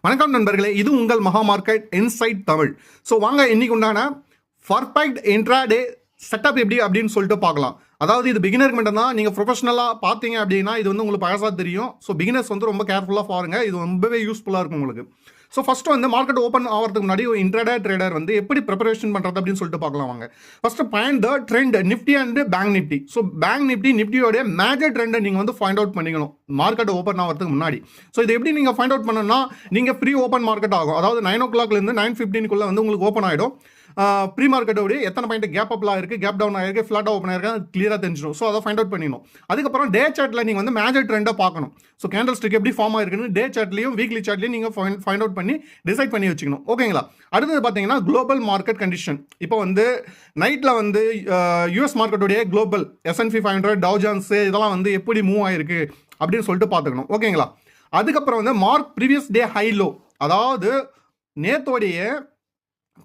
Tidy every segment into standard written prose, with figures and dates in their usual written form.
வணக்கம் நண்பர்களே, இது உங்கள் மகா மார்க்கெட் இன்சைட் தமிழ். ஸோ வாங்க இன்னைக்கு உண்டான பர்ஃபெக்ட் இன்ட்ராடே செட்டப் எப்படி அப்படின்னு சொல்லிட்டு பார்க்கலாம். அதாவது இது பிகினருக்கு மட்டும் தான். நீங்கள் ப்ரொஃபஷனலாக பார்த்தீங்க அப்படின்னா இது வந்து உங்களுக்கு பழசாக தெரியும். ஸோ பிகினர்ஸ் வந்து ரொம்ப கேர்ஃபுல்லாக பாருங்க, இது ரொம்பவே யூஸ்ஃபுல்லாக இருக்கும் உங்களுக்கு. ஸோ ஃபஸ்ட்டு வந்து மார்க்கெட் ஓப்பன் ஆகிறதுக்கு முன்னாடி ஒரு இன்ட்ராடே ட்ரேடர் வந்து எப்படி ப்ரிப்பரேஷன் பண்ணுறது அப்படின்னு சொல்லிட்டு பார்க்கலாம் வாங்க. First find the trend Nifty and bank Nifty. So bank நிஃப்டியோடைய மேஜர் ட்ரெண்டை நீங்கள் வந்து ஃபைண்ட் அவுட் பண்ணிக்கணும் மார்க்கெட் ஓப்பன் ஆகிறதுக்கு முன்னாடி. ஸோ இது எப்படி நீங்கள் ஃபைண்ட் அவுட் பண்ணணும்னா, நீங்கள் ப்ரீ ஓப்பன் மார்க்கெட் ஆகும், அதாவது 9 o'clock இருந்து 9:15 வந்து உங்களுக்கு ஓப்பன் ஆகிடும். ப்ரீ மார்க்கெட்டோடைய எத்தனை பாயிண்ட் கேப் அப்லாம் இருக்குது, கேப் டவுன் ஆகிருக்கு, ஃப்ளாட்டாக ஓப்பன் ஆகிருக்கு, அது கிளியராக தெரிஞ்சிடும். ஸோ அதை ஃபைண்ட் அவுட் பண்ணிடணும். அதுக்கப்புறம் டே சார்ட்டில் நீங்கள் வந்து மேஜர் ட்ரெண்டை பார்க்கணும். ஸோ கேண்டல் ஸ்டிக் எப்படி ஃபார்ம் ஆகிருக்குன்னு டே சார்ட்லையும் வீக்லி சார்ட்லையும் நீங்கள் ஃபைண்ட் அவுட் பண்ணி டிசைட் பண்ணி வச்சுக்கணும். ஓகேங்களா? அடுத்தது பார்த்தீங்கன்னா குளோபல் மார்க்கெட் கண்டிஷன். இப்போ வந்து நைட்டில் வந்து யூஎஸ் மார்க்கெட்டுடைய குளோபல் S&P 500 டவ் ஜோன்ஸ் இதெல்லாம் வந்து எப்படி மூவ் ஆகிருக்கு அப்படின்னு சொல்லிட்டு பார்த்துக்கணும். ஓகேங்களா? அதுக்கப்புறம் வந்து ப்ரீவியஸ் டே ஹை லோ, அதாவது நேத்தோடைய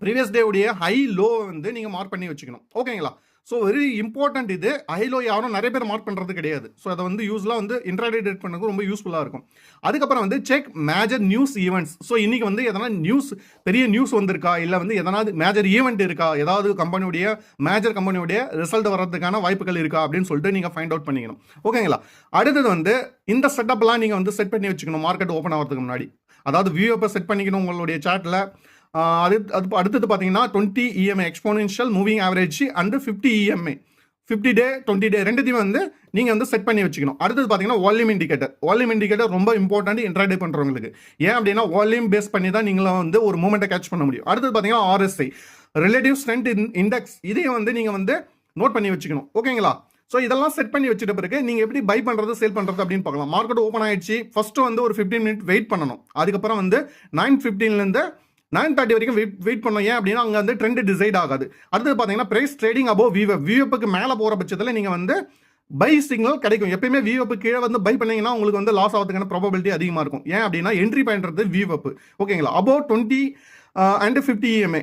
ப்ரீவியஸ் டேவுடைய ஹை லோ வந்து நீங்கள் மார்க் பண்ணி வச்சுக்கணும். ஓகேங்களா? So very important. இது ஹை லோ யாரும் நிறைய பேர் மார்க் பண்ணுறது கிடையாது. ஸோ அதை வந்து யூஸ்லாம் வந்து இன்ட்ராடே ட்ரேட் பண்ணுறது ரொம்ப யூஸ்ஃபுல்லாக இருக்கும். அதுக்கப்புறம் வந்து check major news events. So இன்றைக்கி வந்து எதனா பெரிய நியூஸ் வந்திருக்கா, இல்லை வந்து எதனாவது மேஜர் ஈவெண்ட் இருக்கா, ஏதாவது மேஜர் கம்பெனியுடைய ரிசல்ட் வர்றதுக்கான வாய்ப்புகள் இருக்கா அப்படின்னு சொல்லிட்டு நீங்கள் ஃபைண்ட் அவுட் பண்ணிக்கணும். ஓகேங்களா? அடுத்தது வந்து இந்த செட்டப்லாம் நீங்கள் வந்து செட் பண்ணி வச்சுக்கணும் மார்க்கெட் ஓப்பன் ஆகிறதுக்கு முன்னாடி. அதாவது வியூப்பை செட் பண்ணிக்கணும் உங்களுடைய சார்ட்டில். அடுத்தது பார்த்தீங்கன்னா 20 EMA exponential moving average and 50 EMA 50 டே 20 டே ரெண்டுத்தையும் வந்து நீங்கள் வந்து செட் பண்ணி வச்சுக்கணும். அடுத்தது பார்த்தீங்கன்னா வால்யூம் இண்டிகேட்டர் ரொம்ப இம்பார்ட்டன்ட் இன்ட்ராடே பண்ணுறவங்களுக்கு. ஏன் அப்படின்னா வால்யூம் பேஸ் பண்ணி தான் நீங்களும் வந்து ஒரு மூமெண்ட்டை கேட்ச் பண்ண முடியும். அடுத்தது பார்த்தீங்கன்னா RSI ரிலேட்டிவ் ஸ்ட்ரென்த் இண்டெக்ஸ், இதையும் வந்து நீங்கள் வந்து நோட் பண்ணி வச்சுக்கணும். ஓகேங்களா? ஸோ இதெல்லாம் செட் பண்ணி வச்சுட்ட பிறகு நீங்கள் எப்படி பை பண்ணுறது சேல் பண்ணுறது அப்படின்னு பார்க்கலாம். மார்க்கெட் ஓப்பன் ஆயிடுச்சு, ஃபஸ்ட்டு வந்து ஒரு 15 minutes வெயிட் பண்ணணும். அதுக்கப்புறம் வந்து 9:15 9:30 வரைக்கும் வெயிட் பண்ணோம். ஏன் அப்படின்னா அங்கே வந்து ட்ரெண்ட் டிசைட் ஆகாது. அடுத்தது பார்த்தீங்கன்னா பிரைஸ் ட்ரேடிங் அபோவ் வியூஎப்புக்கு மேலே போகிற பட்சத்தில் நீங்கள் வந்து பை சிக்னல் கிடைக்கும். எப்பயுமே வியூஎப்பு கீழே வந்து பை பண்ணீங்கன்னா உங்களுக்கு வந்து லாஸ் ஆகிறதுக்கான ப்ராபபிலிட்டி அதிகமாக இருக்கும். ஏன் அப்படின்னா என்ட்ரி பண்ணுறது வியூஎப்பு. ஓகேங்களா? அபோவ் 20 and 50 EMA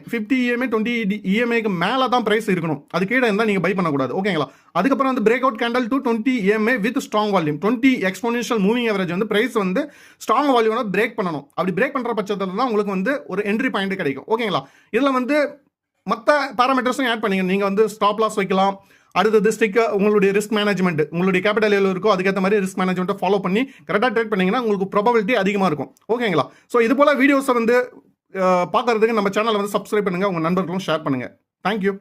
20 EMAக்கு மேலே தான் ப்ரைஸ் இருக்கணும். அது கீழே இருந்தால் நீங்கள் பை பண்ணக்கூடாது. ஓகேங்களா? அதுக்கப்புறம் வந்து break out candle to 20 EMA with strong volume 20 exponential moving average வந்து ப்ரைஸ் வந்து ஸ்ட்ராங் வால்யூமோட பிரேக் பண்ணணும். அப்படி பிரேக் பண்ணுற பட்சத்தில் தான் உங்களுக்கு வந்து ஒரு என்ட்ரி பாயிண்ட் கிடைக்கும். ஓகேங்களா? இதில் வந்து மற்ற பேராமீட்டர்ஸும் ஆட் பண்ணிங்க. நீங்கள் வந்து ஸ்டாப் லாஸ் வைக்கலாம். அடுத்தது உங்களுடைய ரிஸ்க் மேனேஜ்மெண்ட், உங்களுடைய கேபிட்டல் எவ்வளோ இருக்கோ அதுக்கேற்ற மாதிரி ரிஸ்க் மேனேஜ்மெண்ட்டை ஃபாலோ பண்ணி கரெக்டாக ட்ரேட் பண்ணிங்கன்னா உங்களுக்கு ப்ராபபிலிட்டி அதிகமாக இருக்கும். ஓகேங்களா? ஸோ இது போல் வீடியோஸை வந்து பார்க்கறதுக்கு நம்ம சேனலை வந்து சப்ஸ்கிரைப் பண்ணுங்கள், உங்கள் நண்பர்களும் ஷேர் பண்ணுங்கள். தேங்க்யூ.